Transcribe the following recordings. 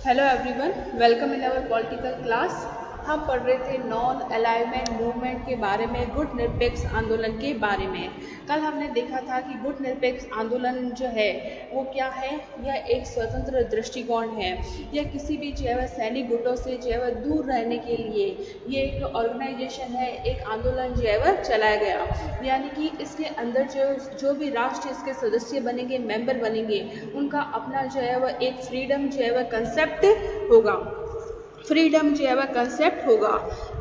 Hello everyone, welcome in our political class. हम पढ़ रहे थे नॉन अलाइनमेंट मूवमेंट के बारे में, गुट निरपेक्ष आंदोलन के बारे में। कल हमने देखा था कि गुट निरपेक्ष आंदोलन जो है वो क्या है। यह एक स्वतंत्र दृष्टिकोण है। यह किसी भी जो है सैनिक गुटों से जो है दूर रहने के लिए ये एक ऑर्गेनाइजेशन है, एक आंदोलन जो है वह चलाया गया। यानी कि इसके अंदर जो भी राष्ट्र इसके सदस्य बनेंगे, मेंबर बनेंगे, उनका अपना जो है वह एक फ्रीडम जो है वह कंसेप्ट होगा। फ्रीडम जो है वह कंसेप्ट होगा।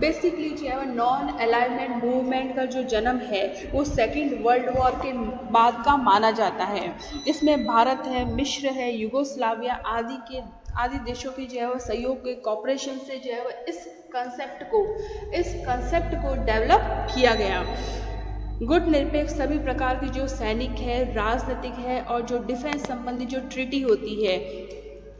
बेसिकली जो है वह नॉन अलाइनमेंट मूवमेंट का जो जन्म है वो सेकेंड वर्ल्ड वॉर के बाद का माना जाता है। इसमें भारत है, मिस्र है, युगोस्लाविया आदि देशों की जो है वह सहयोग के कॉपरेशन से जो है वह इस कंसेप्ट को डेवलप किया गया। गुट निरपेक्ष सभी प्रकार की जो सैनिक है, राजनीतिक है और जो डिफेंस संबंधी जो ट्रीटी होती है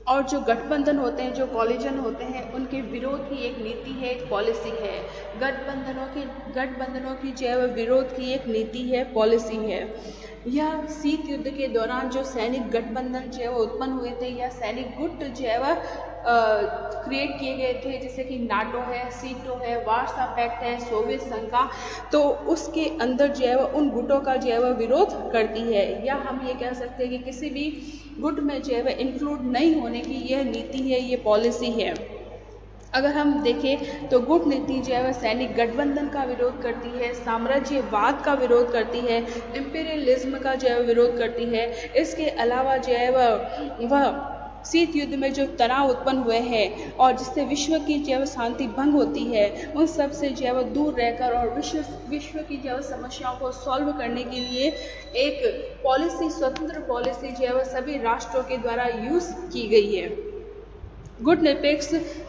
और जो गठबंधन होते हैं, जो कॉलिजन होते हैं, उनके विरोध की एक नीति है, एक पॉलिसी है। गठबंधनों की जो है विरोध की एक नीति है, पॉलिसी है। यह शीत युद्ध के दौरान जो सैनिक गठबंधन जो है वो उत्पन्न हुए थे या सैनिक गुट जो है वह क्रिएट किए गए थे, जैसे कि नाटो है, सीटो है, वार्सा पैक्ट है, सोवियत संघ का, तो उसके अंदर जो है वह उन गुटों का जो है वह विरोध करती है। या हम ये कह सकते हैं कि किसी भी गुट में जो है वह इंक्लूड नहीं होने की यह नीति है, ये पॉलिसी है। अगर हम देखें तो गुट नीति जो है वह सैनिक गठबंधन का विरोध करती है, साम्राज्यवाद का विरोध करती है, इंपीरियलिज्म का जो है विरोध करती है। इसके अलावा जो है वह शीत युद्ध में जो तनाव उत्पन्न हुए हैं और जिससे विश्व की जो है शांति भंग होती है, उन सब से जो है वह दूर रहकर और विश्व की जो है समस्याओं को सॉल्व करने के लिए एक पॉलिसी, स्वतंत्र पॉलिसी जो है वह सभी राष्ट्रों के द्वारा यूज की गई है। गुट निरपेक्ष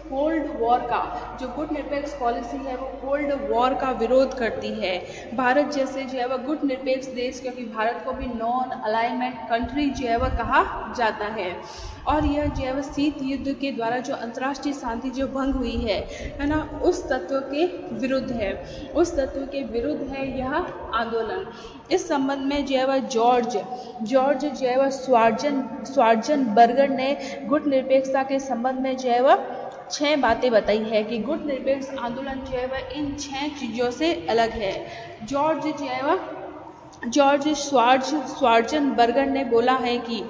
कोल्ड वॉर का जो गुट निरपेक्ष पॉलिसी है वो कोल्ड वॉर का विरोध करती है। भारत जैसे जो है वह गुट निरपेक्ष देश, क्योंकि भारत को भी नॉन अलाइनमेंट कंट्री जो है वह कहा जाता है, और यह जो है वह शीत युद्ध के द्वारा जो अंतर्राष्ट्रीय शांति जो भंग हुई है ना, उस तत्व के विरुद्ध है। उस तत्व के विरुद्ध है यह आंदोलन। इस संबंध में जो है वह जॉर्ज जो है वह स्वार्जनबर्गर ने गुट निरपेक्षता के संबंध में जो है वह 6 बातें बताई है कि गुट निरपेक्ष आंदोलन जो है वह इन 6 चीजों से अलग है। जॉर्ज स्वार्जनबर्गर ने बोला है कि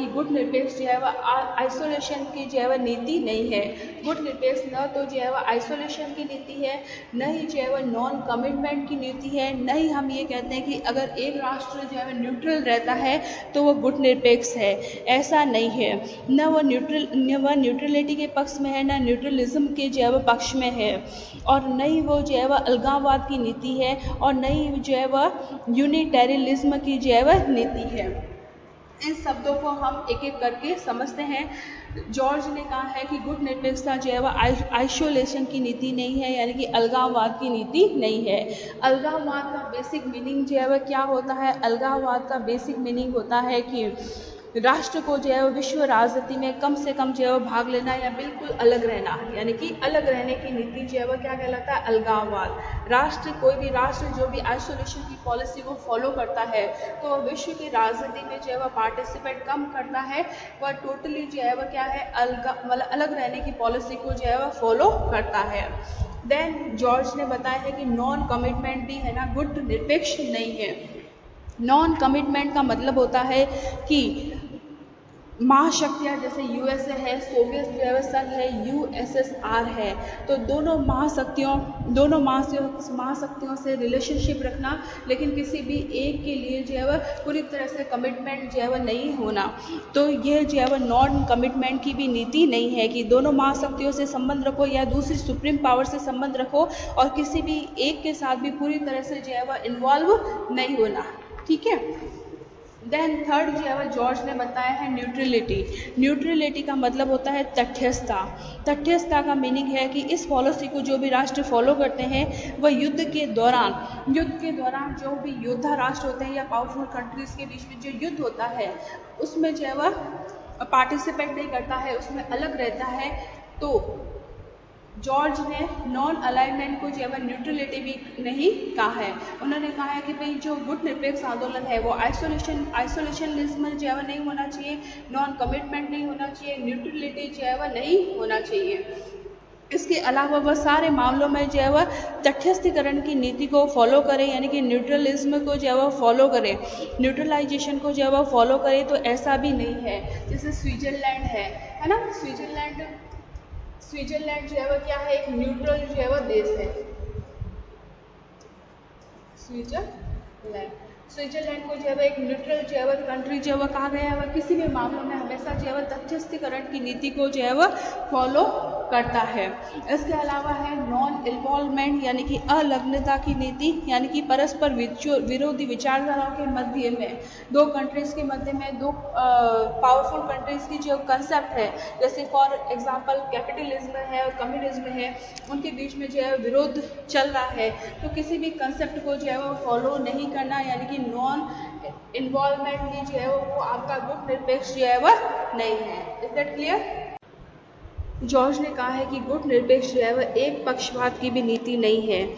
गुट निरपेक्ष जो है वह आइसोलेशन की जो है वह नीति नहीं है। गुट निरपेक्ष न तो जो है वह आइसोलेशन की नीति है, न ही जो है वह नॉन कमिटमेंट की नीति है, न ही हम ये कहते हैं कि अगर एक राष्ट्र जो है वह न्यूट्रल रहता है तो वह गुट निरपेक्ष है। ऐसा नहीं है। न वह न्यूट्रलिटी के पक्ष में है, न न्यूट्रलिज्म के जो है वह पक्ष में है, और न ही वो जो है वह अलगाववाद की नीति है, और न ही जो है वह यूनिटेरियलिज्म की जो है वह नीति है। इन शब्दों को हम एक एक करके समझते हैं। जॉर्ज ने कहा है कि गुट निरपेक्षता जो है वह आइसोलेशन की नीति नहीं है, यानी कि अलगाववाद की नीति नहीं है। अलगाववाद का बेसिक मीनिंग जो है वह क्या होता है? अलगाववाद का बेसिक मीनिंग होता है कि राष्ट्र को जो है वो विश्व राजनीति में कम से कम जो है वो भाग लेना या बिल्कुल अलग रहना, यानी कि अलग रहने की नीति जो है वो क्या कहलाता है? अलगाववाद। कोई भी राष्ट्र जो भी आइसोलेशन की पॉलिसी को फॉलो करता है तो वह विश्व की राजनीति में जो है वह पार्टिसिपेट कम करता है, वह टोटली जो है वह क्या है? अलग रहने की पॉलिसी को जो है वह फॉलो करता है। देन जॉर्ज ने बताया है कि नॉन कमिटमेंट भी है ना, गुट निरपेक्ष नहीं है। नॉन कमिटमेंट का मतलब होता है कि महाशक्तियाँ जैसे यूएसए है, सोवियत संघ है, यूएसएसआर है, तो दोनों महाशक्तियों से रिलेशनशिप रखना, लेकिन किसी भी एक के लिए जो है वह पूरी तरह से कमिटमेंट जो है वह नहीं होना। तो यह जो है वह नॉन कमिटमेंट की भी नीति नहीं है कि दोनों महाशक्तियों से संबंध रखो या दूसरी सुप्रीम पावर से संबंध रखो और किसी भी एक के साथ भी पूरी तरह से जो है वह इन्वॉल्व नहीं होना। ठीक है। देन थर्ड जो है वह जॉर्ज ने बताया है न्यूट्रलिटी का मतलब होता है तटस्थता का मीनिंग है कि इस पॉलिसी को जो भी राष्ट्र फॉलो करते हैं वह युद्ध के दौरान जो भी योद्धा राष्ट्र होते हैं या पावरफुल कंट्रीज के बीच में जो युद्ध होता है उसमें जो है वह पार्टिसिपेट नहीं करता है, उसमें अलग रहता है। तो जॉर्ज ने नॉन अलाइनमेंट को जो है न्यूट्रलिटी भी नहीं कहा है। उन्होंने कहा है कि भाई जो गुट निरपेक्ष आंदोलन है वो आइसोलेशनिज्म जो है नहीं होना चाहिए, नॉन कमिटमेंट नहीं होना चाहिए, न्यूट्रलिटी जो है नहीं होना चाहिए। इसके अलावा वह सारे मामलों में जो है वह तटस्थीकरण की नीति को फॉलो करें, यानी कि न्यूट्रलिज्म को जो है वह फॉलो करें, न्यूट्रलाइजेशन को जो है वह फॉलो करें। तो ऐसा भी नहीं है, जैसे स्विट्जरलैंड है ना, स्विट्जरलैंड जो है वह क्या है, एक न्यूट्रल जो है वह देश है। स्विट्जरलैंड को जो है एक न्यूट्रल जो है कंट्री जो है कहा गया है, वह किसी भी मामलों में हमेशा जो है तटस्थीकरण की नीति को जो है वह फॉलो करता है। इसके अलावा है नॉन इन्वॉल्वमेंट, यानी कि अलग्नता की नीति, यानी कि परस्पर विरोधी विचारधाराओं के मध्य में दो कंट्रीज के मध्य में दो पावरफुल कंट्रीज की जो कंसेप्ट है, जैसे फॉर एग्जांपल कैपिटलिज्म है और कम्युनिज्म है, उनके बीच में जो है विरोध चल रहा है, तो किसी भी कंसेप्ट को जो है वो फॉलो नहीं करना, यानी कि नॉन इन्वॉल्वमेंट की जो है वो आपका गुट निरपेक्ष जो है वह नहीं है। Is that clear? जॉर्ज ने कहा है कि गुट निरपेक्ष जो है वह एक पक्षपात की भी नीति नहीं है,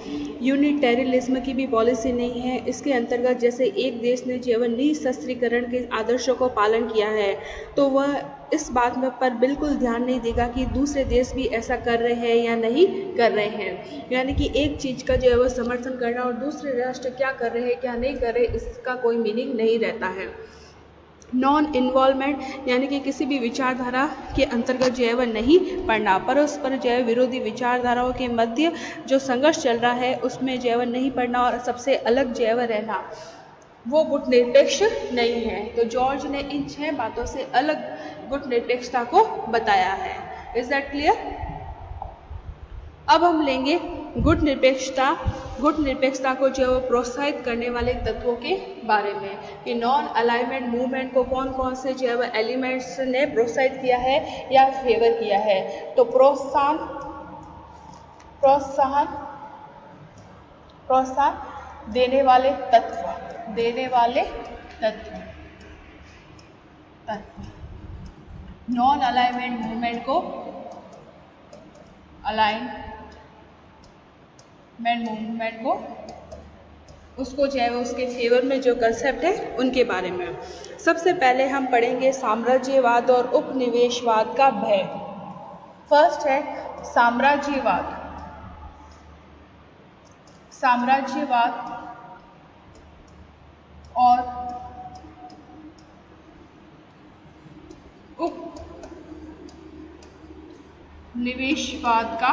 यूनिटेरियलिज्म की भी पॉलिसी नहीं है। इसके अंतर्गत जैसे एक देश ने जो है निःशस्त्रीकरण के आदर्शों को पालन किया है, तो वह इस बात में पर बिल्कुल ध्यान नहीं देगा कि दूसरे देश भी ऐसा कर रहे हैं या नहीं कर रहे हैं। यानी कि एक चीज़ का जो है वह समर्थन करना और दूसरे राष्ट्र क्या कर रहे हैं क्या नहीं कर रहे, इसका कोई मीनिंग नहीं रहता है। नॉन इन्वॉल्वमेंट, यानी कि किसी भी विचारधारा के अंतर्गत जो है वह नहीं पढ़ना, परस्पर जो है विरोधी विचारधाराओं के मध्य जो संघर्ष चल रहा है उसमें जो है वह नहीं पढ़ना और सबसे अलग जो है वह रहना, वो गुट निरपेक्ष नहीं है। तो जॉर्ज ने इन 6 बातों से अलग गुट निरपेक्षता को बताया है। Is that clear? अब हम लेंगे गुट निरपेक्षता को जो प्रोत्साहित करने वाले तत्वों के बारे में, कि नॉन अलाइनमेंट मूवमेंट को कौन कौन से जो है एलिमेंट्स ने प्रोत्साहित किया है या फेवर किया है। तो प्रोत्साहन देने वाले तत्व नॉन अलाइनमेंट मूवमेंट को उसको जो है उसके फेवर में जो कंसेप्ट है उनके बारे में। सबसे पहले हम पढ़ेंगे साम्राज्यवाद और उपनिवेशवाद का भय। फर्स्ट है साम्राज्यवाद और उपनिवेशवाद का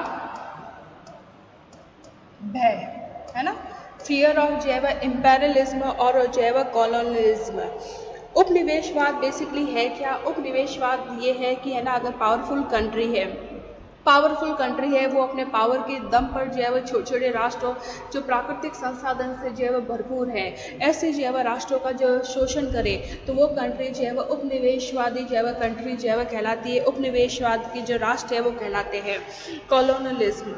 भय, है ना। फियर ऑफ जो है इम्पेरियलिज्म और जो है कॉलोनियलिज्म। उपनिवेशवाद बेसिकली है क्या? उपनिवेशवाद ये है कि है ना, अगर पावरफुल कंट्री है वो अपने पावर के दम पर जो है वो छोटे छोटे राष्ट्रों जो प्राकृतिक संसाधन से जो है वो भरपूर है, ऐसे जो है वो राष्ट्रों का जो शोषण करे, तो वो कंट्री जो है वो उपनिवेशवादी जो है वो कंट्री जो है वो कहलाती है। उपनिवेशवाद की जो राष्ट्र है वो कहलाते हैं कॉलोनियलिज्म।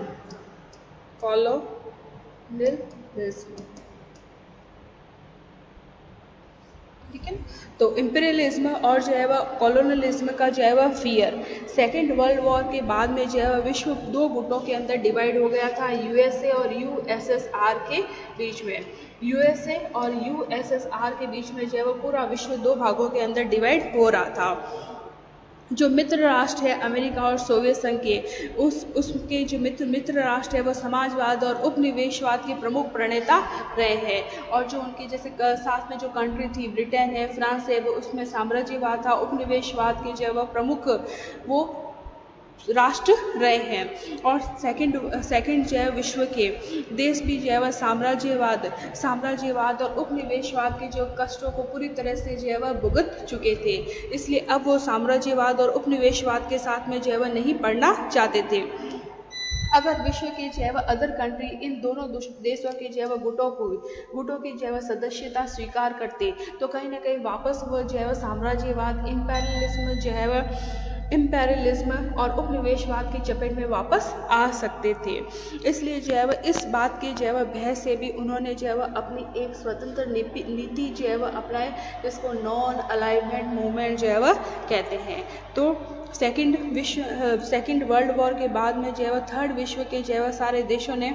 ठीक है। तो इम्पीरियलिज्म और जो है वह कॉलोनियलिज्म का जो है वह फियर, सेकेंड वर्ल्ड वॉर के बाद में जो है वह विश्व 2 गुटों के अंदर डिवाइड हो गया था, यूएसए और यूएसएसआर के बीच में। यूएसए और यूएसएसआर के बीच में जो है वह पूरा विश्व 2 भागों के अंदर डिवाइड हो रहा था। जो मित्र राष्ट्र है अमेरिका और सोवियत संघ के, उसके जो मित्र राष्ट्र है वो समाजवाद और उपनिवेशवाद के प्रमुख प्रणेता रहे हैं। और जो उनके जैसे साथ में जो कंट्री थी, ब्रिटेन है, फ्रांस है, वो उसमें साम्राज्यवाद था, उपनिवेशवाद के जो है वो प्रमुख वो राष्ट्र रहे हैं। और सेकंड जो है विश्व के देश भी जो है वह साम्राज्यवाद और उपनिवेशवाद के जो कष्टों को पूरी तरह से जो है वह भुगत चुके थे, इसलिए अब वो साम्राज्यवाद और उपनिवेशवाद के साथ में जो है वह नहीं पढ़ना चाहते थे। अगर विश्व के जो है वह अदर कंट्री इन दोनों देशों के जो है वह गुटों की जो है वह सदस्यता स्वीकार करते, तो कहीं ना कहीं वापस वो जो है वह साम्राज्यवाद, इम्पेरियलिज्म जो है वह इम्पेरियलिज्म और उपनिवेशवाद की चपेट में वापस आ सकते थे। इसलिए जो है वह इस बात की जो है वह भय से भी उन्होंने जो है वह अपनी एक स्वतंत्र नीति जो है वह अपनाए, जिसको नॉन अलाइनमेंट मूवमेंट जो है वह कहते हैं। तो सेकेंड वर्ल्ड वॉर के बाद में जो है वह थर्ड विश्व के जो है वह सारे देशों ने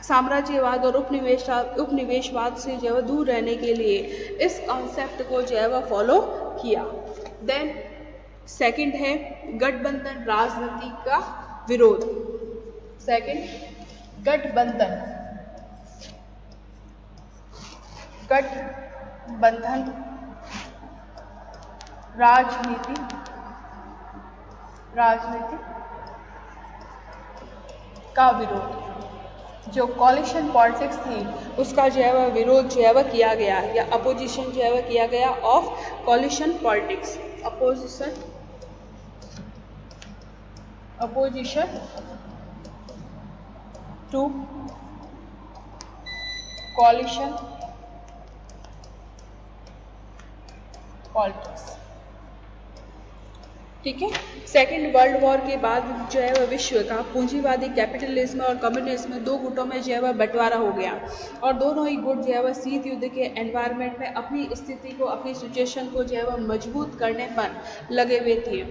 साम्राज्यवाद और उपनिवेशवाद से जो है दूर रहने के लिए इस कॉन्सेप्ट को जो है वह फॉलो किया। देन सेकंड है गठबंधन राजनीति का विरोध। सेकंड गठबंधन राजनीति का विरोध। जो कॉलिशन पॉलिटिक्स थी उसका जो है वह विरोध जो है वह किया गया, या अपोजिशन जो है वह किया गया of coalition politics. Opposition to coalition politics. ठीक है। सेकेंड वर्ल्ड वॉर के बाद जो है वह विश्व का पूंजीवादी कैपिटलिज्म और कम्युनिज्म दो गुटों में जो है वह बंटवारा हो गया, और दोनों ही गुट जो है वह शीत युद्ध के एनवायरनमेंट में अपनी स्थिति को, अपनी सिचुएशन को जो है वह मजबूत करने पर लगे हुए थे।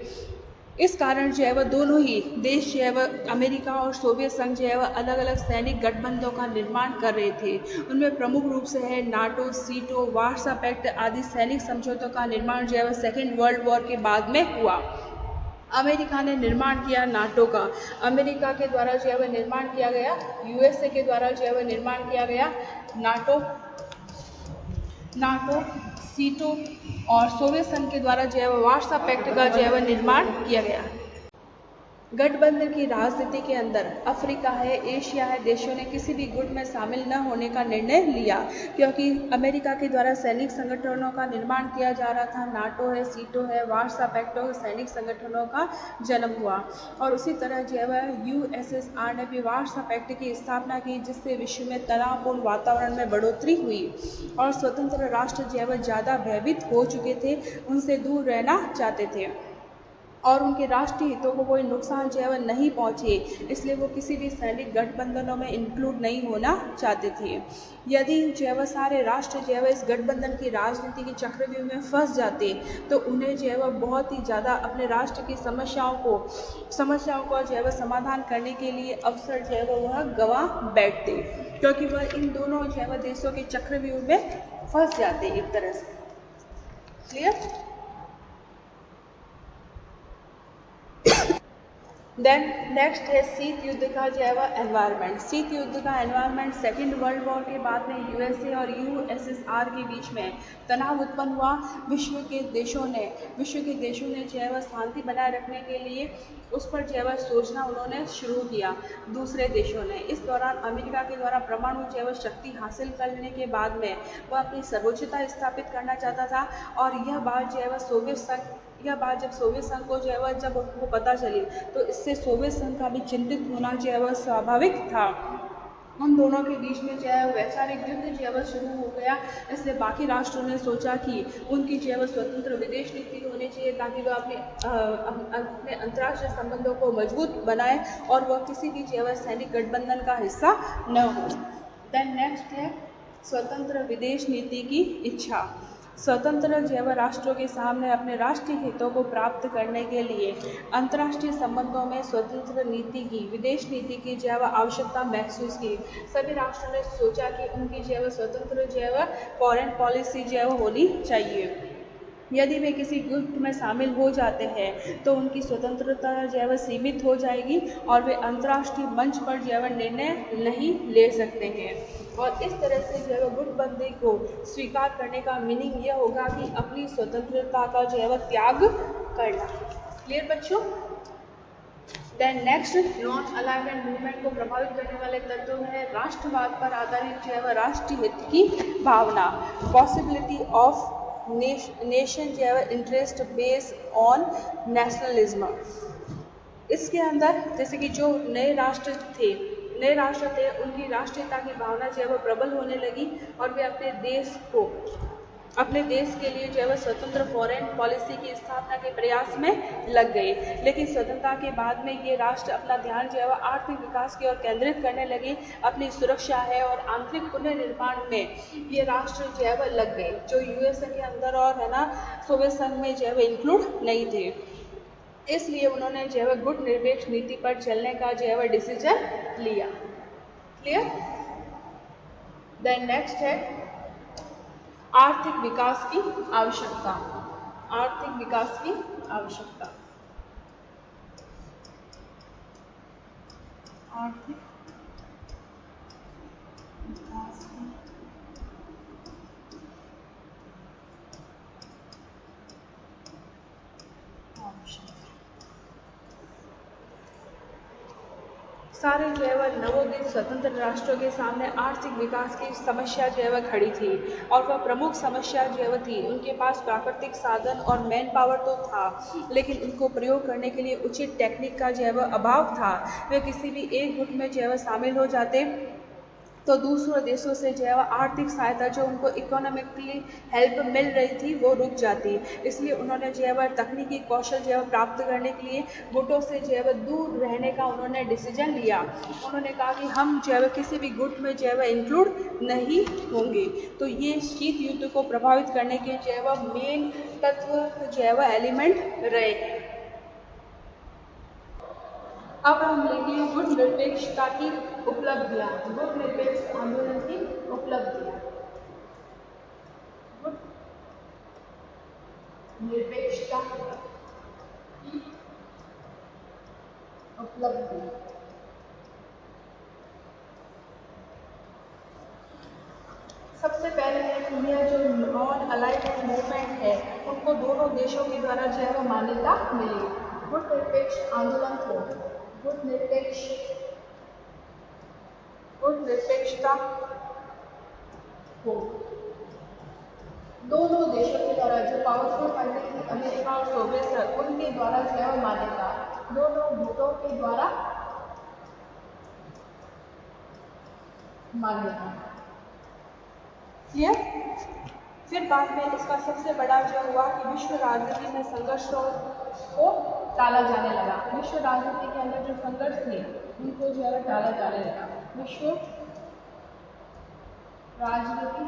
इस कारण जो है वह दोनों ही देश जो है वह अमेरिका और सोवियत संघ जो है वह अलग अलग सैनिक गठबंधनों का निर्माण कर रहे थे। उनमें प्रमुख रूप से है नाटो, सीटो, वार्सा पैक्ट आदि सैनिक समझौतों का निर्माण जो है वह सेकेंड वर्ल्ड वॉर के बाद में हुआ। अमेरिका ने निर्माण किया नाटो का, अमेरिका के द्वारा जो है वह निर्माण किया गया, यूएसए के द्वारा जो है वह निर्माण किया गया नाटो, सीटो, और सोवियत संघ के द्वारा जो है वह वार्सा पैक्ट का जो है वह निर्माण किया गया। गठबंधन की राजनीति के अंदर अफ्रीका है, एशिया है, देशों ने किसी भी गुट में शामिल न होने का निर्णय लिया, क्योंकि अमेरिका के द्वारा सैनिक संगठनों का निर्माण किया जा रहा था। नाटो है, सीटो है, वार्सा पैक्ट हो, सैनिक संगठनों का जन्म हुआ। और उसी तरह जो है वह यूएसएसआर ने भी वार्सा पैक्ट की स्थापना की, जिससे विश्व में तनावपूर्ण वातावरण में बढ़ोतरी हुई और स्वतंत्र राष्ट्र जो है वह ज़्यादा भयभीत हो चुके थे, उनसे दूर रहना चाहते थे और उनके राष्ट्रीय हितों को कोई नुकसान जो है वह नहीं पहुंचे, इसलिए वो किसी भी सैनिक गठबंधनों में इंक्लूड नहीं होना चाहते थे। यदि जो है वह सारे राष्ट्र जो है वह इस गठबंधन की राजनीति की चक्रव्यूह में फंस जाते, तो उन्हें जो है वह बहुत ही ज़्यादा अपने राष्ट्र की समस्याओं को जो है वह समाधान करने के लिए अवसर जो है वह गंवा बैठते, क्योंकि वह इन दोनों जो है वह देशों के चक्रव्यूह में फंस जाते एक तरह से। क्लियर? देन नेक्स्ट है शीत युद्ध का जो है वह एनवायरनमेंट। शीत युद्ध का एनवायरनमेंट सेकेंड वर्ल्ड वॉर के बाद में यूएसए और यूएसएसआर के बीच में तनाव उत्पन्न हुआ। विश्व के देशों ने जो है वह शांति बनाए रखने के लिए उस पर जो है वह सोचना उन्होंने शुरू किया दूसरे देशों ने। इस दौरान अमेरिका के द्वारा परमाणु जो है वह शक्ति हासिल करने के बाद में वह अपनी सर्वोच्चता स्थापित करना चाहता था, और यह बात जो है वह जब सोवियत संघ को जो है वह जब उनको पता चली, तो इससे सोवियत संघ का भी चिंतित होना जो है वह स्वाभाविक था। उन दोनों के बीच में जो है वैचारिक युद्ध जो है वह शुरू हो गया। इसलिए बाकी राष्ट्रों ने सोचा कि उनकी जो है वह स्वतंत्र विदेश नीति होनी चाहिए, ताकि वह अपने अंतर्राष्ट्रीय संबंधों को मजबूत बनाए और वह किसी भी जो है वह सैनिक गठबंधन का हिस्सा न हो। देन नेक्स्ट है स्वतंत्र विदेश नीति की इच्छा। स्वतंत्र जो है वह राष्ट्रों के सामने अपने राष्ट्रीय हितों को प्राप्त करने के लिए अंतर्राष्ट्रीय संबंधों में स्वतंत्र नीति की, विदेश नीति की जो है वह आवश्यकता महसूस की। सभी राष्ट्रों ने सोचा कि उनकी जो है वह स्वतंत्र जो है वह फॉरेन पॉलिसी जो है वह होनी चाहिए। यदि वे किसी गुट में शामिल हो जाते हैं तो उनकी स्वतंत्रता जो है वह सीमित हो जाएगी और वे अंतर्राष्ट्रीय मंच पर जो है वह निर्णय नहीं ले सकते हैं। और इस तरह से जो है वह गुटबंदी को स्वीकार करने का मीनिंग यह होगा कि अपनी स्वतंत्रता का जो है वह त्याग करना। क्लियर बच्चों? Then next, non alignment movement को प्रभावित करने वाले तत्व है राष्ट्रवाद पर आधारित जो है वह राष्ट्रीय हित की भावना, पॉसिबिलिटी ऑफ नेशन जो है इंटरेस्ट बेस्ड ऑन नेशनलिज्म। इसके अंदर जैसे कि जो नए राष्ट्र थे उनकी राष्ट्रीयता की भावना जो है वह प्रबल होने लगी और वे अपने देश को अपने देश के लिए जो है वह स्वतंत्र फॉरेन पॉलिसी की स्थापना के प्रयास में लग गए। लेकिन स्वतंत्रता के बाद में ये राष्ट्र अपना ध्यान जो है वह आर्थिक विकास की ओर केंद्रित करने लगे। अपनी सुरक्षा है और आंतरिक पुनर्निर्माण में ये राष्ट्र जो है वह लग गए, जो यूएसए के अंदर और है ना सोवियत संघ में जो है वह इंक्लूड नहीं थे। इसलिए उन्होंने जो है वह गुटनिरपेक्ष नीति पर चलने का जो है वह डिसीजन लिया। क्लियर? देन नेक्स्ट है आर्थिक विकास की आवश्यकता। आर्थिक विकास की आवश्यकता। आर्थिक विकास की आवश्यकता। सारे जो है वह नवोदित स्वतंत्र राष्ट्रों के सामने आर्थिक विकास की समस्या जो है वह खड़ी थी, और वह प्रमुख समस्या जो है वह थी उनके पास प्राकृतिक साधन और मैन पावर तो था, लेकिन उनको प्रयोग करने के लिए उचित टेक्निक का जो है वह अभाव था। वे किसी भी एक गुट में जो है वह शामिल हो जाते तो दूसरों देशों से जो है वह आर्थिक सहायता जो उनको इकोनॉमिकली हेल्प मिल रही थी वो रुक जाती। इसलिए उन्होंने जो है वह तकनीकी कौशल जो है वह प्राप्त करने के लिए गुटों से जो है वह दूर रहने का उन्होंने डिसीजन लिया। उन्होंने कहा कि हम जो है वह किसी भी गुट में जो है वह इंक्लूड नहीं होंगे। तो ये शीत युद्ध को प्रभावित करने के जो है वह मेन तत्व जो है वह एलिमेंट रहे हैं। अब हम लेंगे गुट निरपेक्षता की उपलब्धियां, गुट निरपेक्ष आंदोलन की उपलब्धियां। गुट निरपेक्षता की उपलब्धियां। सबसे पहले है जो नॉन अलाइड मूवमेंट है उनको दोनों देशों के द्वारा जो है मान्यता मिली। गुट निरपेक्ष आंदोलन को गुट निरपेक्षता को दोनों देशों के द्वारा, जो पावरफुल कंट्री थी अमेरिका और सोवियत संघ, उनके द्वारा जो है मान्यता, दोनों गुटों के द्वारा मान्यता। क्लियर? फिर बाद में इसका सबसे बड़ा जो हुआ कि विश्व राजनीति में संघर्षों को टाला जाने लगा। विश्व राजनीति के अंदर जो संघर्ष थे उनको जो है टाला जाने लगा। विश्व राजनीति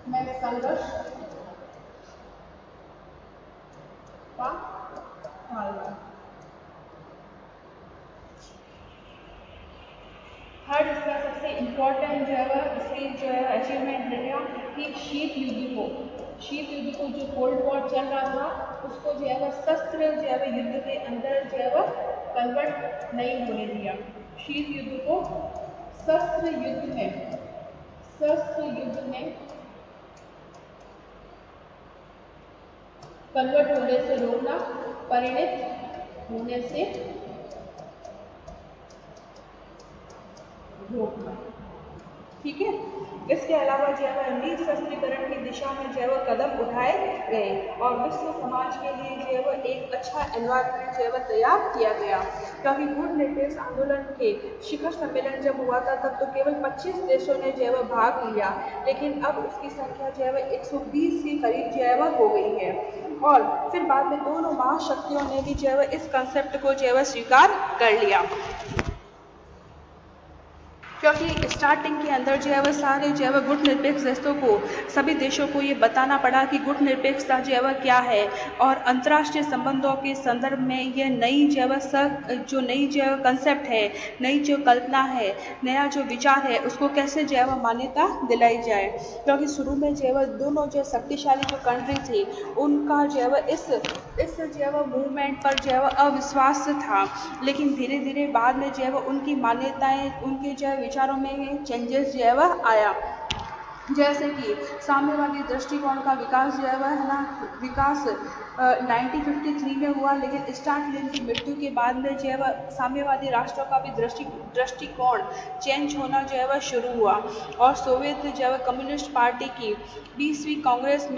में संघर्ष का टालना। थर्ड इसका सबसे इम्पोर्टेंट जो है इसकी जो है अचीवमेंट रहेगा कि शीत युद्ध को जो कोल्ड वॉर चल रहा था उसको जो है वह शस्त्र जो है युद्ध के अंदर जो है वह कन्वर्ट नहीं होने दिया। शीत युद्ध को शस्त्र युद्ध में कन्वर्ट होने से रोकना, परिणत होने से रोकना। ठीक है? इसके अलावा जो है निशस्त्रीकरण की दिशा में जो है कदम उठाए गए और विश्व समाज के लिए जो है एक अच्छा एनवायरनमेंट जो है तैयार किया गया। क्योंकि गुट निरपेक्ष आंदोलन के शिखर सम्मेलन जब हुआ था तब तो केवल 25 देशों ने जो है भाग लिया, लेकिन अब उसकी संख्या जो है 120 के करीब जो है हो गई है। और फिर बाद में दोनों महाशक्तियों ने भी जो है इस कंसेप्ट को जो है स्वीकार कर लिया। क्योंकि स्टार्टिंग के अंदर जो है सारे जो है गुट निरपेक्ष देशों को, सभी देशों को ये बताना पड़ा कि गुट निरपेक्षता जो है क्या है और अंतर्राष्ट्रीय संबंधों के संदर्भ में ये नई जो है नई जो कंसेप्ट है, नई जो कल्पना है, नया जो विचार है उसको कैसे जो है मान्यता दिलाई जाए। क्योंकि शुरू में जो है दोनों जो शक्तिशाली जो कंट्री थी उनका जो है इस जो है मूवमेंट पर जो है अविश्वास था, लेकिन धीरे धीरे बाद में जो है उनकी मान्यताएं, उनके जो है विचारों में चेंजेस जो है आया। जैसे कि साम्यवादी दृष्टिकोण का विकास जो है ना, विकास 1953 में हुआ, लेकिन स्टालिन की मृत्यु के बाद में जो है साम्यवादी राष्ट्रों का भी दृष्टिकोण चेंज होना जो है शुरू हुआ। और सोवियत जो है कम्युनिस्ट पार्टी की 20वीं कांग्रेस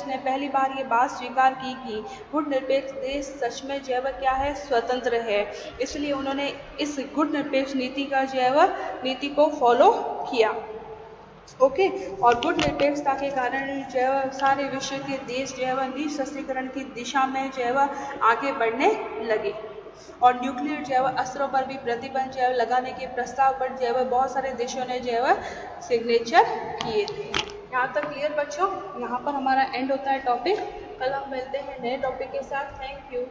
ने पहली बार ये बात स्वीकार की कि गुट निरपेक्ष देश सच में जो है क्या है, स्वतंत्र है। इसलिए उन्होंने इस गुट निरपेक्ष नीति का जो है नीति को फॉलो किया। ओके। और गुड निरपेक्षता के कारण जो है वह सारे विश्व के देश जो है वह निःशस्त्रीकरण की दिशा में जो है वह आगे बढ़ने लगे। और न्यूक्लियर जो है वह अस्त्रों पर भी प्रतिबंध जो है लगाने के प्रस्ताव पर जो है वह बहुत सारे देशों ने जो है वह सिग्नेचर किए थे। यहाँ तक क्लियर बच्चों? यहाँ पर हमारा एंड होता है टॉपिक। कल हम मिलते हैं नए टॉपिक के साथ। Thank you.